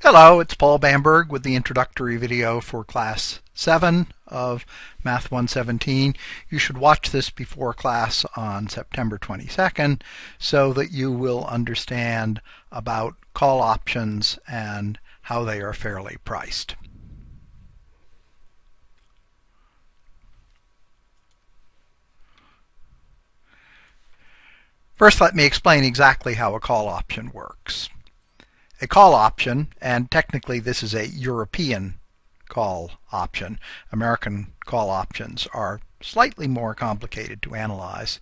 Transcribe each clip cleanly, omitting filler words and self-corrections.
Hello, it's Paul Bamberg with the introductory video for Class 7 of Math 117. You should watch this before class on September 22nd so that you will understand about call options and how they are fairly priced. First, let me explain exactly how a call option works. A call option, and technically this is a European call option. American call options are slightly more complicated to analyze,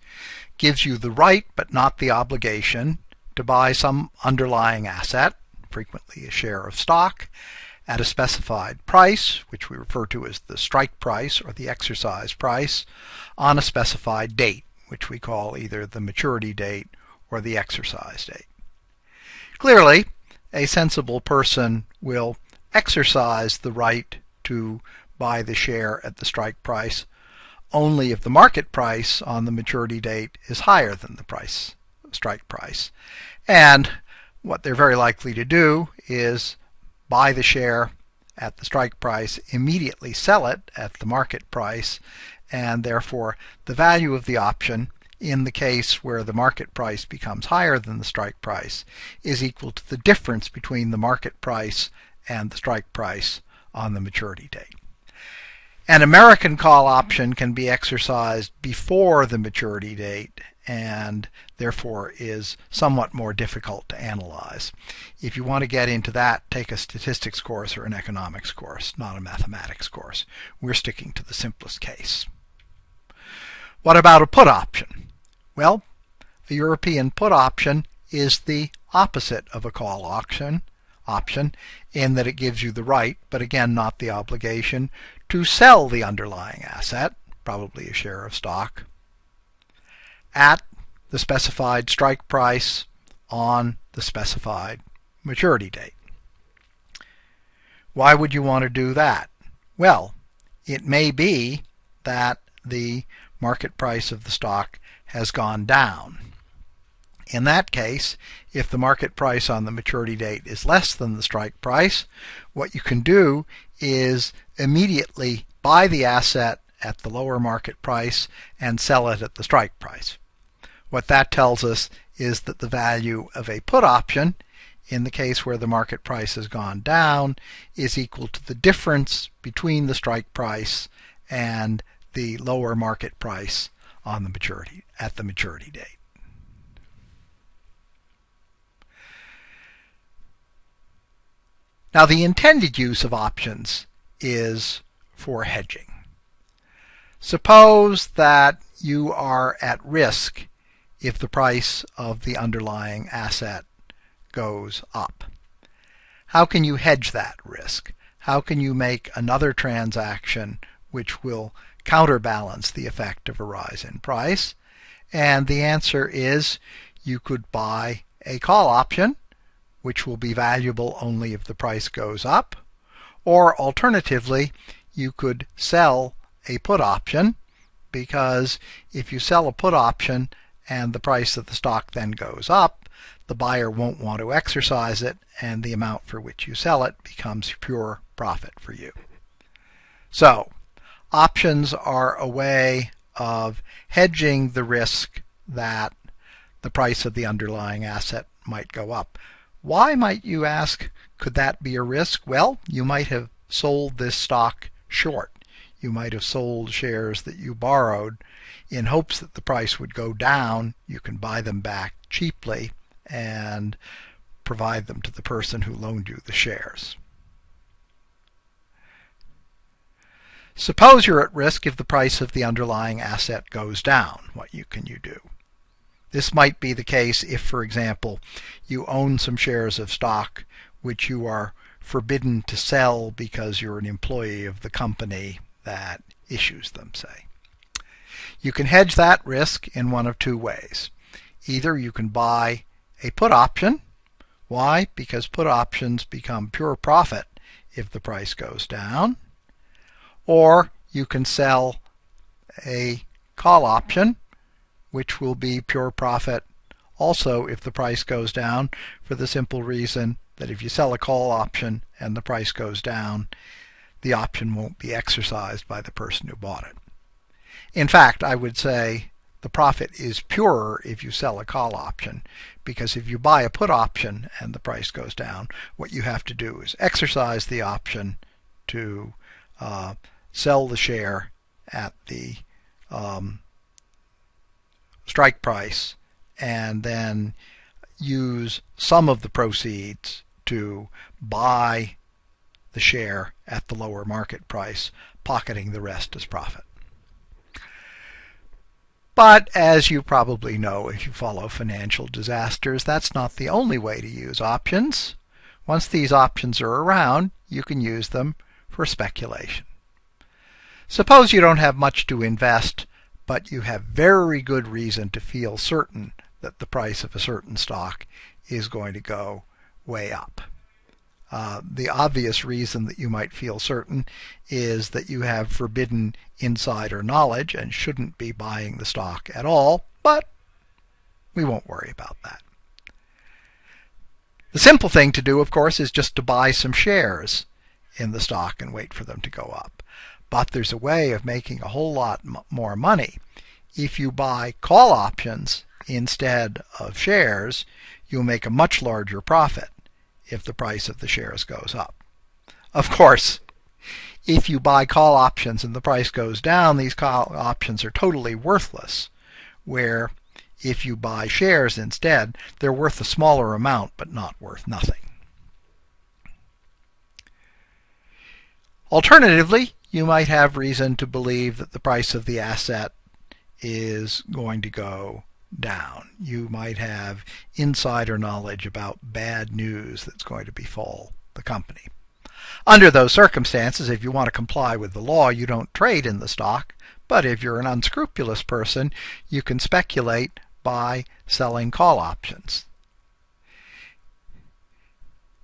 gives you the right but not the obligation to buy some underlying asset, frequently a share of stock, at a specified price, which we refer to as the strike price or the exercise price, on a specified date, which we call either the maturity date or the exercise date. Clearly, a sensible person will exercise the right to buy the share at the strike price only if the market price on the maturity date is higher than the strike price. And what they're very likely to do is buy the share at the strike price, immediately sell it at the market price, and therefore the value of the option in the case where the market price becomes higher than the strike price is equal to the difference between the market price and the strike price on the maturity date. An American call option can be exercised before the maturity date and therefore is somewhat more difficult to analyze. If you want to get into that, take a statistics course or an economics course, not a mathematics course. We're sticking to the simplest case. What about a put option? Well, a European put option is the opposite of a call option in that it gives you the right, but again not the obligation, to sell the underlying asset, probably a share of stock, at the specified strike price on the specified maturity date. Why would you want to do that? Well, it may be that the market price of the stock has gone down. In that case, if the market price on the maturity date is less than the strike price, what you can do is immediately buy the asset at the lower market price and sell it at the strike price. What that tells us is that the value of a put option, in the case where the market price has gone down, is equal to the difference between the strike price and the lower market price on the at the maturity date. Now, the intended use of options is for hedging. Suppose that you are at risk if the price of the underlying asset goes up. How can you hedge that risk? How can you make another transaction which will counterbalance the effect of a rise in price? And the answer is you could buy a call option, which will be valuable only if the price goes up, or alternatively you could sell a put option, because if you sell a put option and the price of the stock then goes up, the buyer won't want to exercise it, and the amount for which you sell it becomes pure profit for you. So, options are a way of hedging the risk that the price of the underlying asset might go up. Why, might you ask, could that be a risk? Well, you might have sold this stock short. You might have sold shares that you borrowed in hopes that the price would go down. You can buy them back cheaply and provide them to the person who loaned you the shares. Suppose you're at risk if the price of the underlying asset goes down. What can you do? This might be the case if, for example, you own some shares of stock which you are forbidden to sell because you're an employee of the company that issues them, say. You can hedge that risk in one of two ways. Either you can buy a put option. Why? Because put options become pure profit if the price goes down. Or you can sell a call option, which will be pure profit also if the price goes down, for the simple reason that if you sell a call option and the price goes down, the option won't be exercised by the person who bought it. In fact, I would say the profit is purer if you sell a call option, because if you buy a put option and the price goes down, what you have to do is exercise the option to sell the share at the strike price, and then use some of the proceeds to buy the share at the lower market price, pocketing the rest as profit. But as you probably know if you follow financial disasters, that's not the only way to use options. Once these options are around, you can use them for speculation. Suppose you don't have much to invest, but you have very good reason to feel certain that the price of a certain stock is going to go way up. The obvious reason that you might feel certain is that you have forbidden insider knowledge and shouldn't be buying the stock at all, but we won't worry about that. The simple thing to do, of course, is just to buy some shares in the stock and wait for them to go up. But there's a way of making a whole lot more money. If you buy call options instead of shares, you'll make a much larger profit if the price of the shares goes up. Of course, if you buy call options and the price goes down, these call options are totally worthless, where if you buy shares instead, they're worth a smaller amount but not worth nothing. Alternatively, you might have reason to believe that the price of the asset is going to go down. You might have insider knowledge about bad news that's going to befall the company. Under those circumstances, if you want to comply with the law, you don't trade in the stock, but if you're an unscrupulous person, you can speculate by selling call options.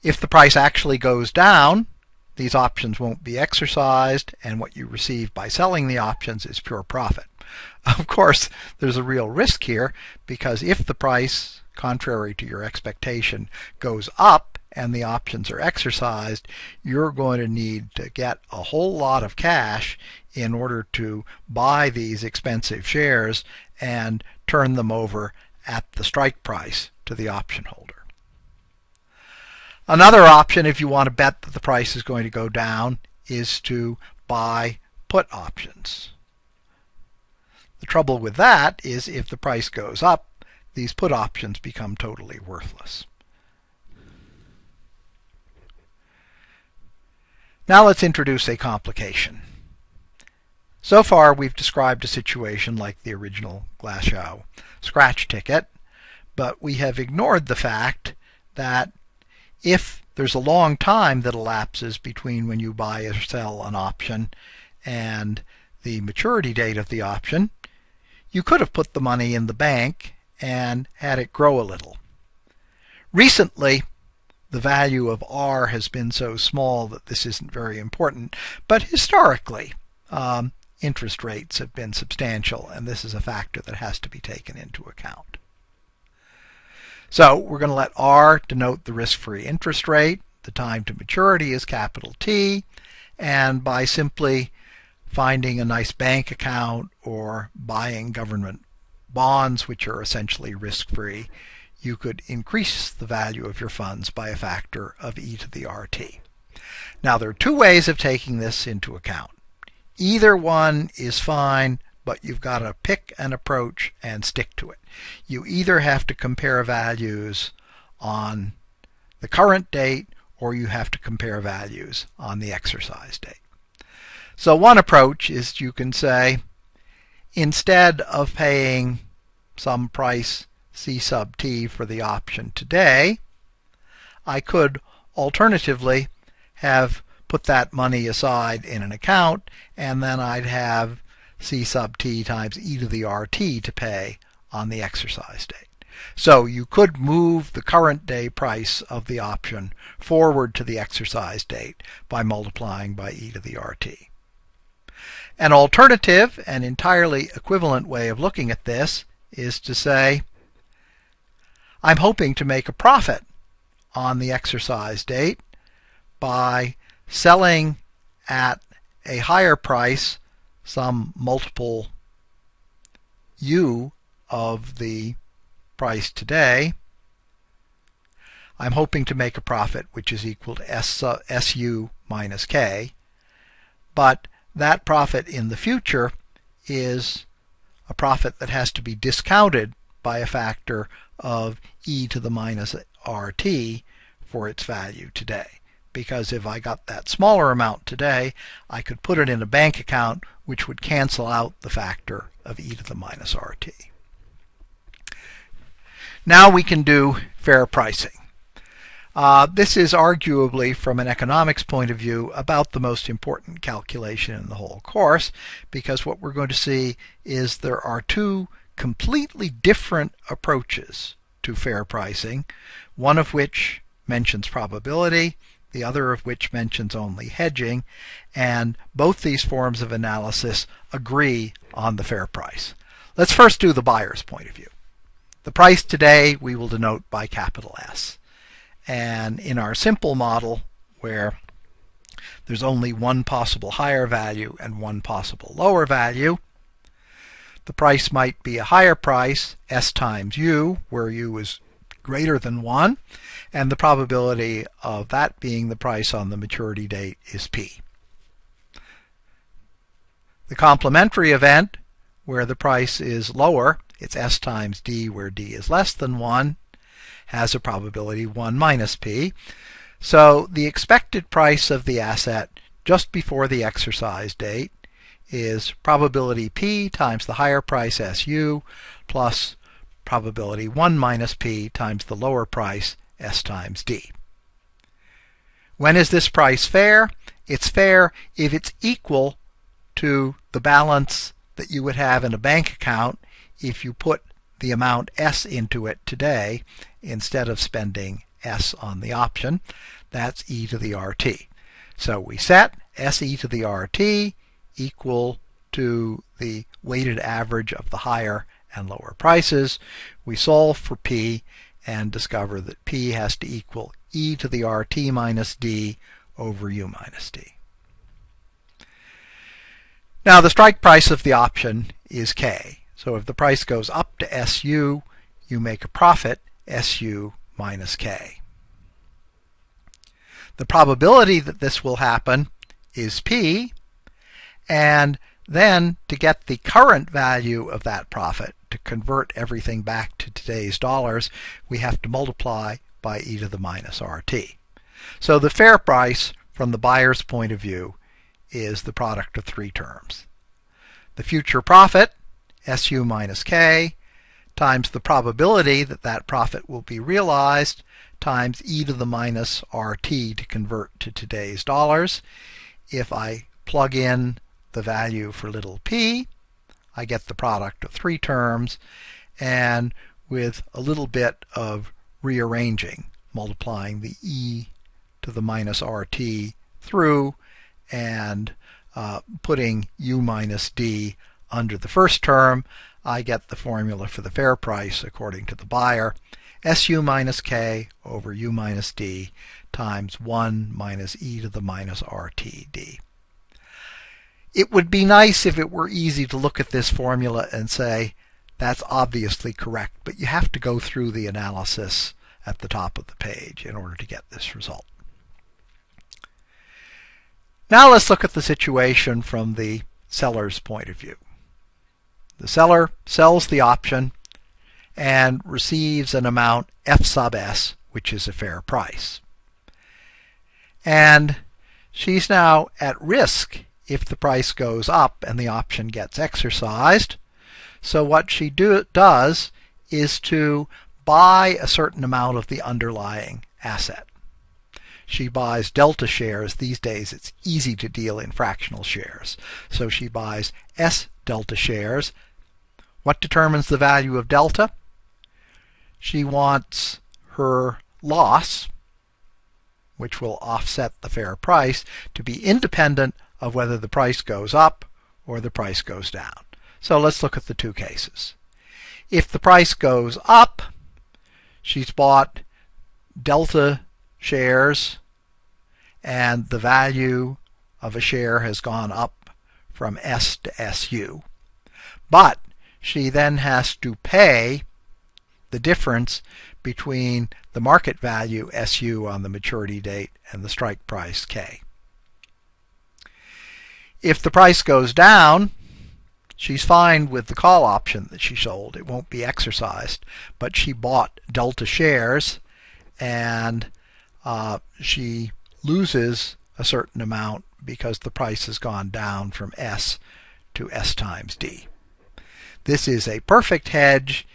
If the price actually goes down, these options won't be exercised, and what you receive by selling the options is pure profit. Of course, there's a real risk here, because if the price, contrary to your expectation, goes up and the options are exercised, you're going to need to get a whole lot of cash in order to buy these expensive shares and turn them over at the strike price to the option holder. Another option, if you want to bet that the price is going to go down, is to buy put options. The trouble with that is if the price goes up, these put options become totally worthless. Now let's introduce a complication. So far we've described a situation like the original Glasgow scratch ticket, but we have ignored the fact that if there's a long time that elapses between when you buy or sell an option and the maturity date of the option, you could have put the money in the bank and had it grow a little. Recently, the value of R has been so small that this isn't very important, but historically, interest rates have been substantial, and this is a factor that has to be taken into account. So we're going to let R denote the risk-free interest rate. The time to maturity is capital T, and by simply finding a nice bank account or buying government bonds, which are essentially risk-free, you could increase the value of your funds by a factor of e to the RT. Now there are two ways of taking this into account. Either one is fine, but you've got to pick an approach and stick to it. You either have to compare values on the current date or you have to compare values on the exercise date. So one approach is you can say, instead of paying some price C sub t for the option today, I could alternatively have put that money aside in an account, and then I'd have C sub t times e to the RT to pay on the exercise date. So you could move the current day price of the option forward to the exercise date by multiplying by e to the RT. An alternative and entirely equivalent way of looking at this is to say, I'm hoping to make a profit on the exercise date by selling at a higher price, some multiple u of the price today. I'm hoping to make a profit which is equal to SU minus K, but that profit in the future is a profit that has to be discounted by a factor of e to the minus RT for its value today. Because if I got that smaller amount today, I could put it in a bank account which would cancel out the factor of e to the minus RT. Now we can do fair pricing. This is arguably, from an economics point of view, about the most important calculation in the whole course, because what we're going to see is there are two completely different approaches to fair pricing, one of which mentions probability, the other of which mentions only hedging, and both these forms of analysis agree on the fair price. Let's first do the buyer's point of view. The price today we will denote by capital S. And in our simple model, where there's only one possible higher value and one possible lower value, the price might be a higher price, S times U, where U is greater than 1, and the probability of that being the price on the maturity date is P. The complementary event, where the price is lower, it's S times D, where D is less than 1, has a probability 1 minus P. So the expected price of the asset just before the exercise date is probability P times the higher price SU plus probability 1 minus P times the lower price S times D. When is this price fair? It's fair if it's equal to the balance that you would have in a bank account if you put the amount S into it today instead of spending S on the option. That's e to the RT. So we set SE to the RT equal to the weighted average of the higher and lower prices. We solve for P and discover that P has to equal e to the RT minus D over U minus D. Now the strike price of the option is K. So if the price goes up to SU, you make a profit, SU minus K. The probability that this will happen is P, and then to get the current value of that profit, to convert everything back to today's dollars, we have to multiply by e to the minus RT. So the fair price from the buyer's point of view is the product of three terms. The future profit, SU minus K, times the probability that that profit will be realized, times e to the minus RT to convert to today's dollars. If I plug in the value for little p, I get the product of three terms, and with a little bit of rearranging, multiplying the e to the minus RT through and putting u minus d under the first term, I get the formula for the fair price according to the buyer. SU minus K over U minus D times 1 minus e to the minus RTD. It would be nice if it were easy to look at this formula and say, that's obviously correct, but you have to go through the analysis at the top of the page in order to get this result. Now let's look at the situation from the seller's point of view. The seller sells the option and receives an amount F sub S, which is a fair price. And she's now at risk if the price goes up and the option gets exercised. So what she does is to buy a certain amount of the underlying asset. She buys delta shares. These days it's easy to deal in fractional shares. So she buys S delta shares. What determines the value of delta? She wants her loss, which will offset the fair price, to be independent of whether the price goes up or the price goes down. So let's look at the two cases. If the price goes up, she's bought delta shares, and the value of a share has gone up from S to SU. But she then has to pay the difference between the market value SU on the maturity date and the strike price K. If the price goes down, she's fine with the call option that she sold. It won't be exercised, but she bought delta shares, and she loses a certain amount because the price has gone down from S to S times D. This is a perfect hedge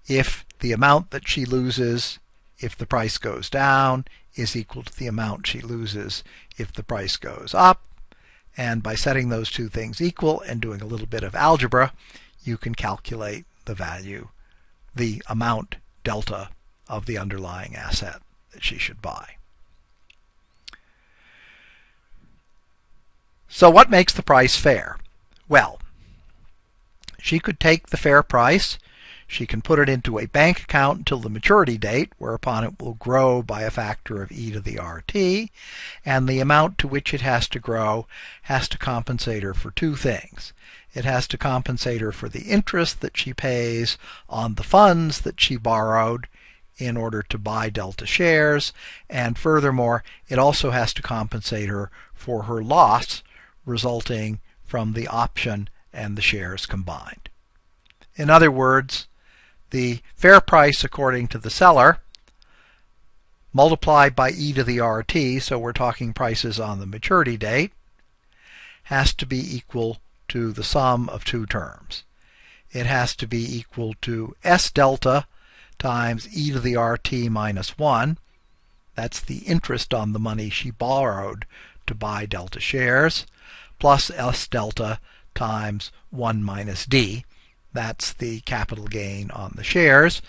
if the amount that she loses if the price goes down is equal to the amount she loses if the price goes up. And by setting those two things equal and doing a little bit of algebra, you can calculate the value, the amount delta of the underlying asset that she should buy. So what makes the price fair? Well, she could take the fair price, she can put it into a bank account until the maturity date, whereupon it will grow by a factor of e to the RT, and the amount to which it has to grow has to compensate her for two things. It has to compensate her for the interest that she pays on the funds that she borrowed in order to buy delta shares, and furthermore, it also has to compensate her for her loss resulting from the option and the shares combined. In other words, the fair price according to the seller multiplied by e to the RT, so we're talking prices on the maturity date, has to be equal to the sum of two terms. It has to be equal to S delta times e to the RT minus 1. That's the interest on the money she borrowed to buy delta shares, plus S delta times 1 minus D. That's the capital gain on the shares.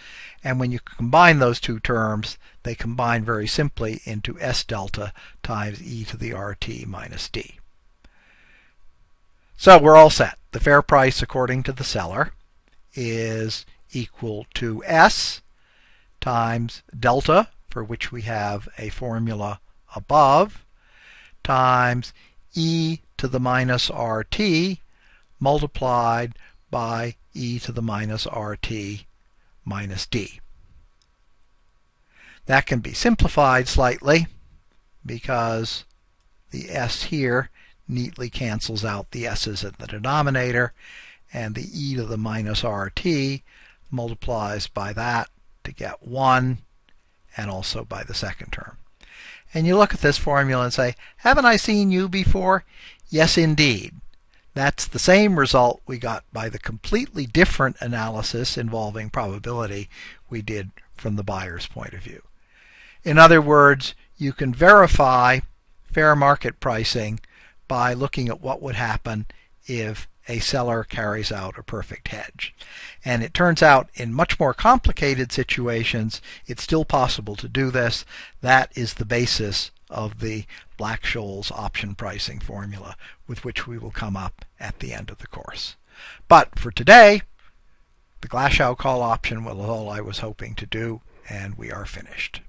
And when you combine those two terms, they combine very simply into S delta times e to the RT minus D. So we're all set. The fair price according to the seller is equal to S times delta, for which we have a formula above, times e to the minus RT multiplied by e to the minus RT minus D. That can be simplified slightly because the S here neatly cancels out the S's in the denominator, and the e to the minus RT multiplies by that to get 1, and also by the second term. And you look at this formula and say, haven't I seen you before? Yes, indeed. That's the same result we got by the completely different analysis involving probability we did from the buyer's point of view. In other words, you can verify fair market pricing by looking at what would happen if a seller carries out a perfect hedge. And it turns out in much more complicated situations, it's still possible to do this. That is the basis of the Black-Scholes option pricing formula with which we will come up at the end of the course. But for today, the Glashow call option was all I was hoping to do, and we are finished.